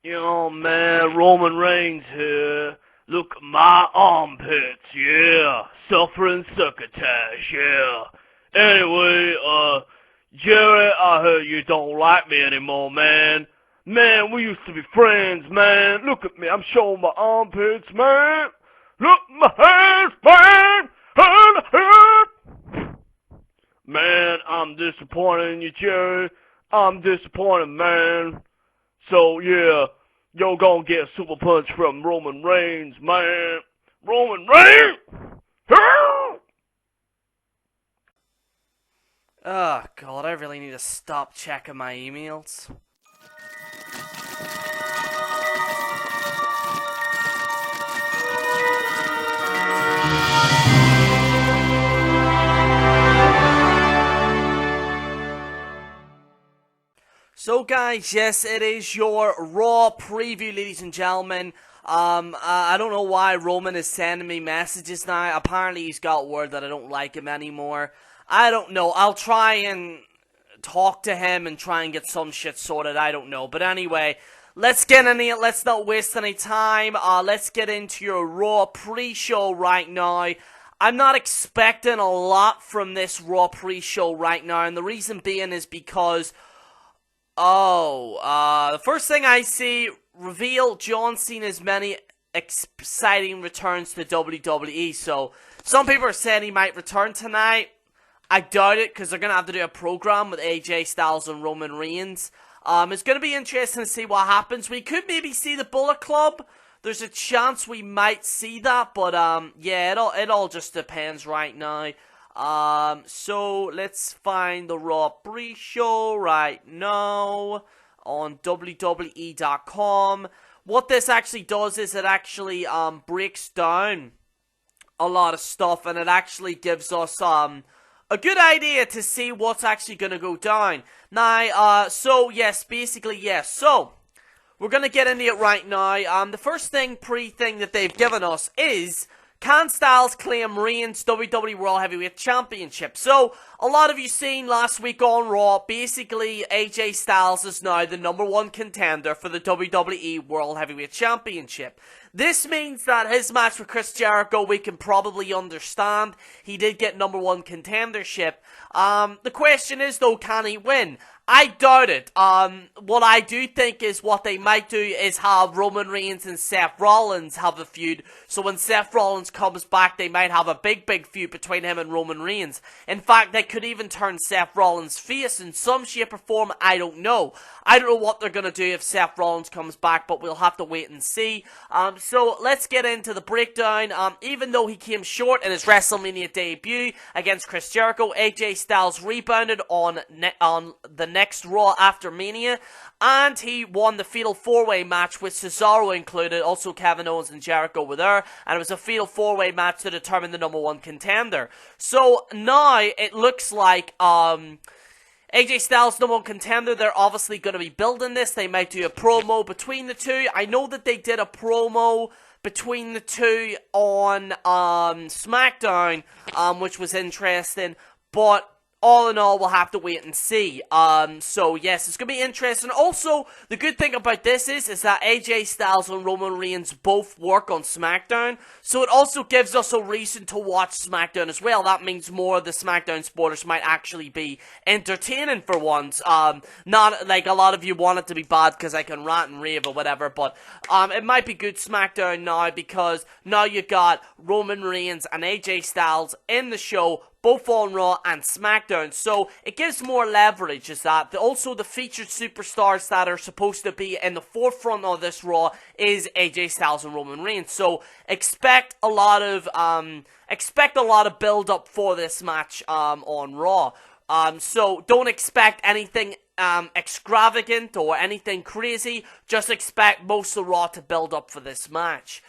Yo, man, Roman Reigns here. Look at my armpits, yeah. Suffering succotash, yeah. Anyway, Jerry, I heard you don't like me anymore, man. Man, we used to be friends, man. Look at me, I'm showing my armpits, man. Look at my hands, man. Man, I'm disappointed in you, Jerry. I'm disappointed, man. So, yeah, you're gonna get a super punch from Roman Reigns, man. Roman Reigns! Oh god, I really need to stop checking my emails. So guys, yes, it is your Raw preview, ladies and gentlemen. I don't know why Roman is sending me messages now. Apparently he's got word that I don't like him anymore. I don't know. I'll try and talk to him and try and get some shit sorted. I don't know. But anyway, let's get in it. Let's not waste any time. Let's get into your Raw pre-show right now. I'm not expecting a lot from this Raw pre-show right now. And the reason being is because... the first thing I see, reveal John Cena's many exciting returns to WWE. So, some people are saying he might return tonight. I doubt it, because they're going to have to do a program with AJ Styles and Roman Reigns. It's going to be interesting to see what happens. We could maybe see the Bullet Club. There's a chance we might see that, but yeah, it all just depends right now. So let's find the Raw pre-show right now on WWE.com. What this actually does is it actually breaks down a lot of stuff, and it actually gives us a good idea to see what's actually going to go down. Now, so yes, basically yes. So we're going to get into it right now. The first pre-thing that they've given us is, can Styles claim Reigns WWE World Heavyweight Championship? So, a lot of you seen last week on Raw, basically AJ Styles is now the #1 contender for the WWE World Heavyweight Championship. This means that his match with Chris Jericho, we can probably understand. He did get #1 contendership. The question is though, can he win? I doubt it. What I do think is what they might do is have Roman Reigns and Seth Rollins have a feud. So when Seth Rollins comes back, they might have a big feud between him and Roman Reigns. In fact, they could even turn Seth Rollins face in some shape or form. I don't know. I don't know what they're going to do if Seth Rollins comes back, but we'll have to wait and see. So let's get into the breakdown. Even though he came short in his WrestleMania debut against Chris Jericho, AJ Styles rebounded on the next Raw after Mania, and he won the Fatal 4-Way match with Cesaro included. Also Kevin Owens and Jericho were there, and it was a Fatal 4-Way match to determine the #1 contender. So now it looks like AJ Styles #1 contender. They're obviously going to be building this. They might do a promo between the two. I know that they did a promo between the two on SmackDown, which was interesting, but all in all, we'll have to wait and see. So yes, it's gonna be interesting. Also, the good thing about this is that AJ Styles and Roman Reigns both work on SmackDown, so it also gives us a reason to watch SmackDown as well. That means more of the SmackDown supporters might actually be entertaining for once. Not like a lot of you want it to be bad because I can rant and rave or whatever, but it might be good SmackDown now, because now you got Roman Reigns and AJ Styles in the show, both on Raw and SmackDown, so it gives more leverage. Is that also the featured superstars that are supposed to be in the forefront of this Raw is AJ Styles and Roman Reigns. So expect a lot of build up for this match on Raw. So don't expect anything extravagant or anything crazy. Just expect most of Raw to build up for this match.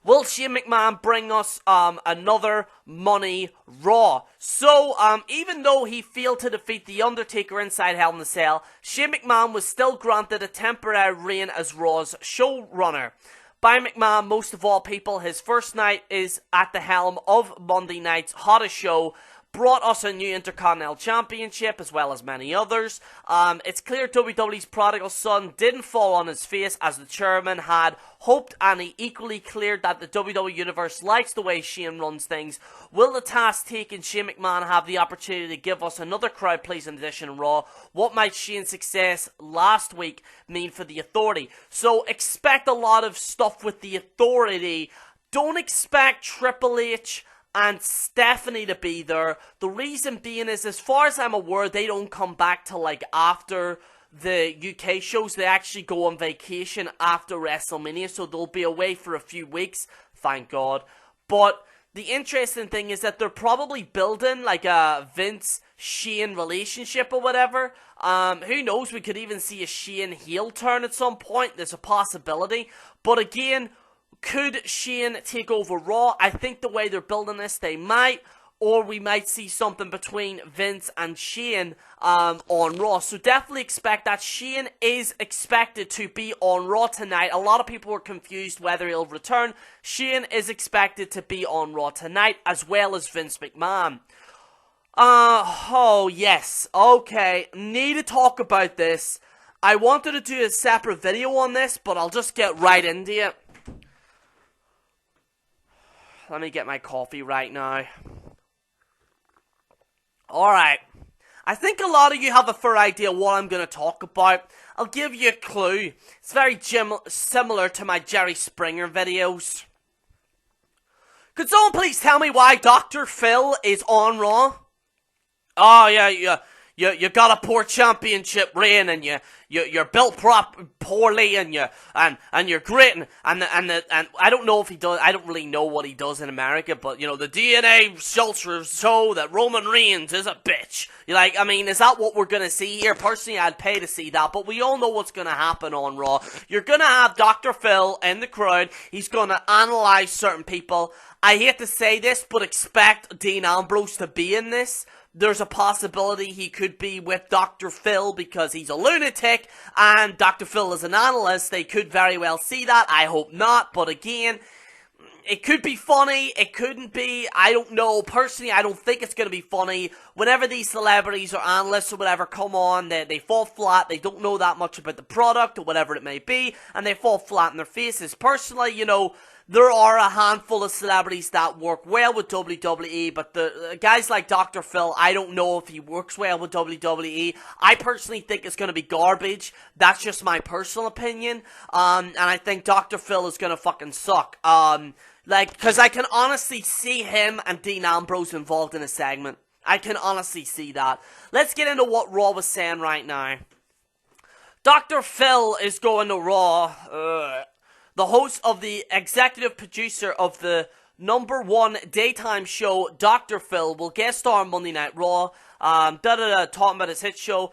Will Shane McMahon bring us another Money Raw? So, even though he failed to defeat The Undertaker inside Hell in a Cell, Shane McMahon was still granted a temporary reign as Raw's showrunner. By McMahon, most of all people, his first night is at the helm of Monday night's hottest show, brought us a new Intercontinental Championship as well as many others. It's clear WWE's prodigal son didn't fall on his face as the chairman had hoped, and he equally cleared that the WWE Universe likes the way Shane runs things. Will the task taking Shane McMahon have the opportunity to give us another crowd-pleasing edition of Raw? What might Shane's success last week mean for the Authority? So expect a lot of stuff with the Authority. Don't expect Triple H and Stephanie to be there. The reason being is, as far as I'm aware, they don't come back till like after the UK shows. They actually go on vacation after WrestleMania, so they'll be away for a few weeks, thank God. But the interesting thing is that they're probably building like a Vince-Shane relationship or whatever. Who knows, we could even see a Shane heel turn at some point. There's a possibility. But again, could Shane take over Raw? I think the way they're building this, they might. Or we might see something between Vince and Shane on Raw. So definitely expect that. Shane is expected to be on Raw tonight. A lot of people were confused whether he'll return. Shane is expected to be on Raw tonight, as well as Vince McMahon. Oh yes, okay, need to talk about this. I wanted to do a separate video on this, but I'll just get right into it. Let me get my coffee right now. Alright, I think a lot of you have a fair idea what I'm going to talk about. I'll give you a clue. It's very similar to my Jerry Springer videos. Could someone please tell me why Dr. Phil is on Raw? Oh yeah, you got a poor championship reign, and you're built poorly, and you're great, and I don't know if he does. I don't really know what he does in America, but you know the DNA results show that Roman Reigns is a bitch. You're like, I mean, is that what we're gonna see here? Personally, I'd pay to see that, but we all know what's gonna happen on Raw. You're gonna have Dr. Phil in the crowd. He's gonna analyze certain people. I hate to say this, but expect Dean Ambrose to be in this. There's a possibility he could be with Dr. Phil because he's a lunatic, and Dr. Phil is an analyst. They could very well see that. I hope not, but again, it could be funny, it couldn't be, I don't know. Personally, I don't think it's going to be funny. Whenever these celebrities or analysts or whatever come on, they fall flat, they don't know that much about the product or whatever it may be, and they fall flat in their faces. Personally, you know, there are a handful of celebrities that work well with WWE, but the guys like Dr. Phil, I don't know if he works well with WWE. I personally think it's going to be garbage. That's just my personal opinion. And I think Dr. Phil is going to fucking suck. Because I can honestly see him and Dean Ambrose involved in a segment. I can honestly see that. Let's get into what Raw was saying right now. Dr. Phil is going to Raw. The host of the executive producer of the #1 daytime show, Dr. Phil, will guest star on Monday Night Raw. Talking about his hit show.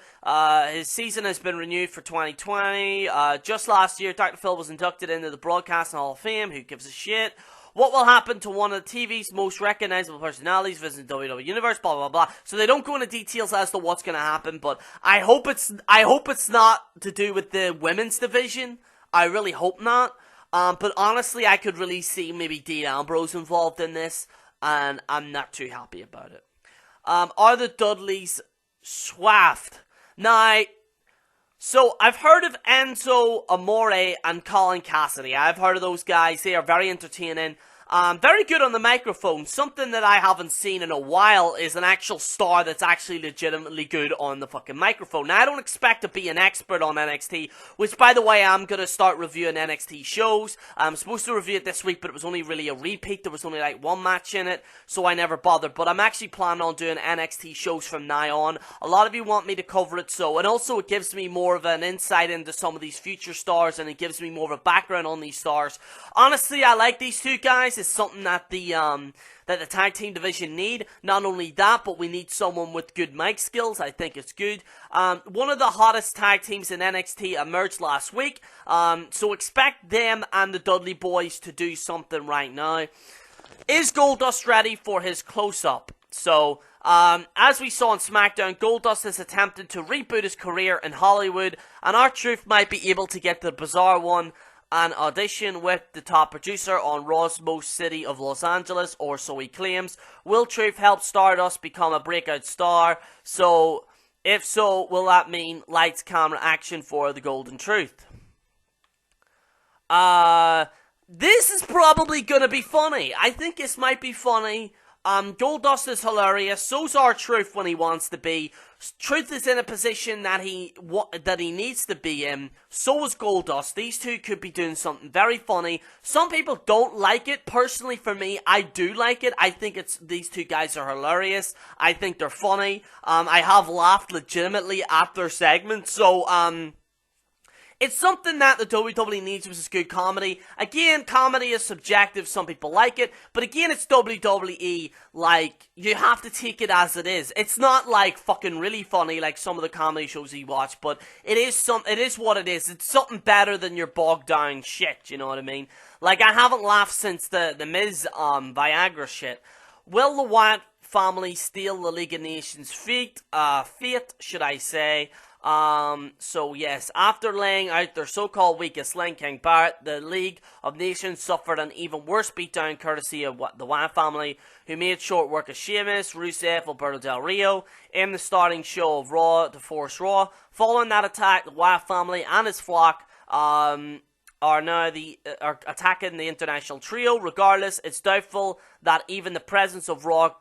His season has been renewed for 2020. Just last year, Dr. Phil was inducted into the Broadcasting Hall of Fame. Who gives a shit? What will happen to one of the TV's most recognizable personalities visiting the WWE Universe? Blah blah blah. So they don't go into details as to what's going to happen, but I hope it's not to do with the women's division. I really hope not. But honestly, I could really see maybe Dean Ambrose involved in this, and I'm not too happy about it. Are the Dudleys swaffed? Now, so I've heard of Enzo Amore and Colin Cassidy. I've heard of those guys. They are very entertaining. Very good on the microphone. Something that I haven't seen in a while is an actual star that's actually legitimately good on the fucking microphone. Now, I don't expect to be an expert on NXT, which, by the way, I'm going to start reviewing NXT shows. I'm supposed to review it this week, but it was only really a repeat. There was only like one match in it, so I never bothered. But I'm actually planning on doing NXT shows from now on. A lot of you want me to cover it, so, and also it gives me more of an insight into some of these future stars, and it gives me more of a background on these stars. Honestly, I like these two guys. It's something that the tag team division need. Not only that, but we need someone with good mic skills. I think it's good. One of the hottest tag teams in NXT emerged last week. So expect them and the Dudley Boys to do something right now. Is Goldust ready for his close-up? So, as we saw on SmackDown, Goldust is attempting to reboot his career in Hollywood, and R-Truth might be able to get the bizarre one. an audition with the top producer on Raw's most city of Los Angeles, or so he claims. Will Truth help Stardust become a breakout star? So, if so, will that mean lights, camera, action for the Golden Truth? This is probably gonna be funny. I think this might be funny. Goldust is hilarious. So's R-Truth when he wants to be. Truth is in a position that he needs to be in. So is Goldust. These two could be doing something very funny. Some people don't like it. Personally, for me, I do like it. I think these two guys are hilarious. I think they're funny. I have laughed legitimately at their segments. So, it's something that the WWE needs, which is good comedy. Again, comedy is subjective. Some people like it. But again, it's WWE. Like, you have to take it as it is. It's not, like, fucking really funny like some of the comedy shows you watch. But it is what it is. It's something better than your bogged down shit, you know what I mean? Like, I haven't laughed since the Miz, Viagra shit. Will the Wyatt family steal the League of Nations fate, should I say? So yes, after laying out their so-called weakest link, King Barrett, the League of Nations suffered an even worse beatdown courtesy of the Wyatt family, who made short work of Sheamus, Rusev, Alberto Del Rio in the starting show of Raw to force Raw. Following that attack, the Wyatt family and his flock are now are attacking the international trio. Regardless, it's doubtful that even the presence of Raw.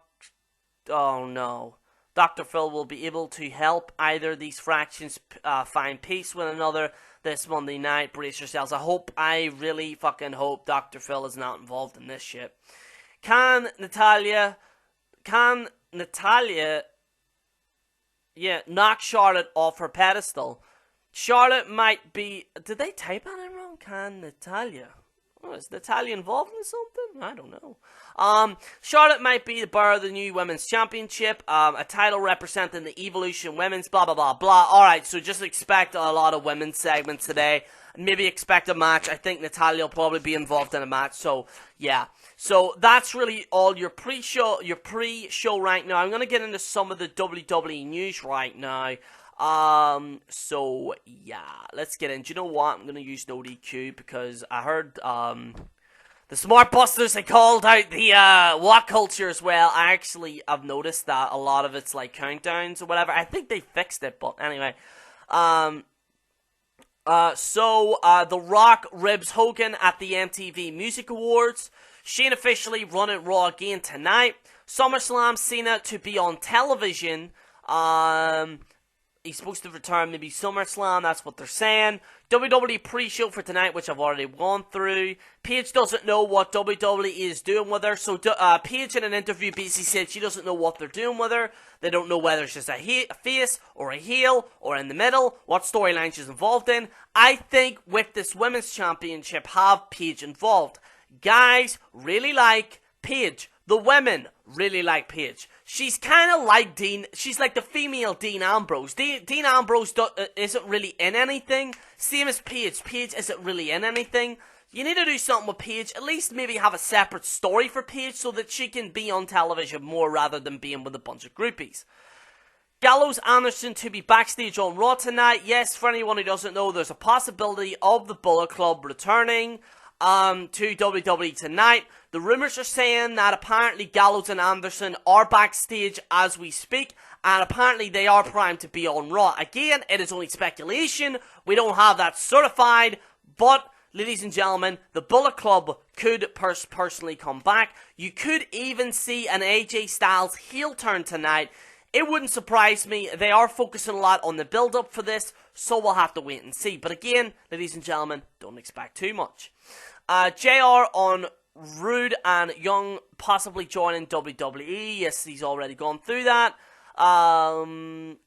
Oh no. Dr. Phil will be able to help either of these factions find peace with another this Monday night. Brace yourselves. I really fucking hope Dr. Phil is not involved in this shit. Can Natalia, knock Charlotte off her pedestal? Charlotte might be... Did they type that in wrong? Can Natalia... Oh, is Natalia involved in something? I don't know. Charlotte might be the bearer of the new Women's Championship, a title representing the Evolution Women's, blah, blah, blah, blah. Alright, so just expect a lot of women's segments today. Maybe expect a match. I think Natalia will probably be involved in a match, so, yeah. So, that's really all your pre-show right now. I'm going to get into some of the WWE news right now. So, yeah, let's get in. Do you know what? I'm gonna use no DQ because I heard, the Smart Busters, they called out the, what culture as well. I've noticed that a lot of it's like countdowns or whatever. I think they fixed it, but anyway. The Rock ribs Hogan at the MTV Music Awards. Shane officially running Raw again tonight. SummerSlam Cena to be on television. He's supposed to return maybe SummerSlam, that's what they're saying. WWE pre-show for tonight, which I've already gone through. Paige doesn't know what WWE is doing with her. So Paige in an interview basically said she doesn't know what they're doing with her. They don't know whether she's a face or a heel or in the middle, what storyline she's involved in. I think with this Women's Championship, have Paige involved. Guys really like Paige. The women really like Paige. She's kind of like Dean. She's like the female Dean Ambrose. Dean Ambrose isn't really in anything. Same as Paige. Paige isn't really in anything. You need to do something with Paige. At least maybe have a separate story for Paige so that she can be on television more rather than being with a bunch of groupies. Gallows Anderson to be backstage on Raw tonight. Yes, for anyone who doesn't know, there's a possibility of the Bullet Club returning to WWE tonight. The rumors are saying that apparently Gallows and Anderson are backstage as we speak, and apparently they are primed to be on Raw. Again, it is only speculation. We don't have that certified, but ladies and gentlemen, the Bullet Club could personally come back. You could even see an AJ Styles heel turn tonight. It wouldn't surprise me. They are focusing a lot on the build-up for this, so we'll have to wait and see. But again, ladies and gentlemen, don't expect too much. JR on Rude and Young possibly joining WWE. Yes, he's already gone through that. And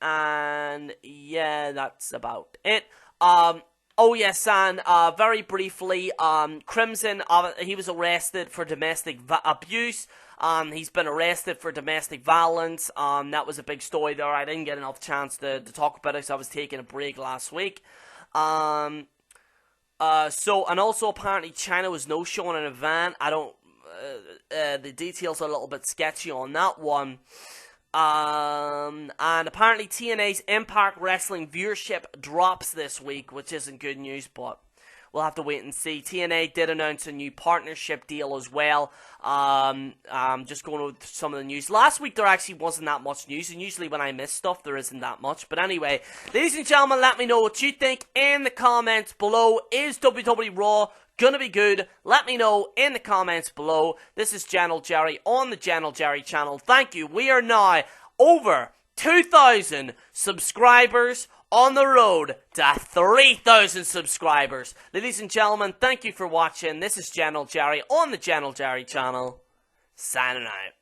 yeah, that's about it. Oh yes, and very briefly, Crimson, he was arrested for domestic abuse. He's been arrested for domestic violence. That was a big story there. I didn't get enough chance to talk about it because I was taking a break last week. And also apparently China was no-showing an event. I don't, the details are a little bit sketchy on that one. And apparently TNA's Impact Wrestling viewership drops this week, which isn't good news, but we'll have to wait and see. TNA did announce a new partnership deal as well. Just going over some of the news. Last week there actually wasn't that much news, and usually when I miss stuff there isn't that much. But anyway, ladies and gentlemen, let me know what you think in the comments below. Is WWE Raw gonna be good? Let me know in the comments below. This is General Jerry on the General Jerry channel. Thank you. We are now over 2,000 subscribers, on the road to 3,000 subscribers. Ladies and gentlemen, thank you for watching. This is General Jerry on the General Jerry channel. Signing out.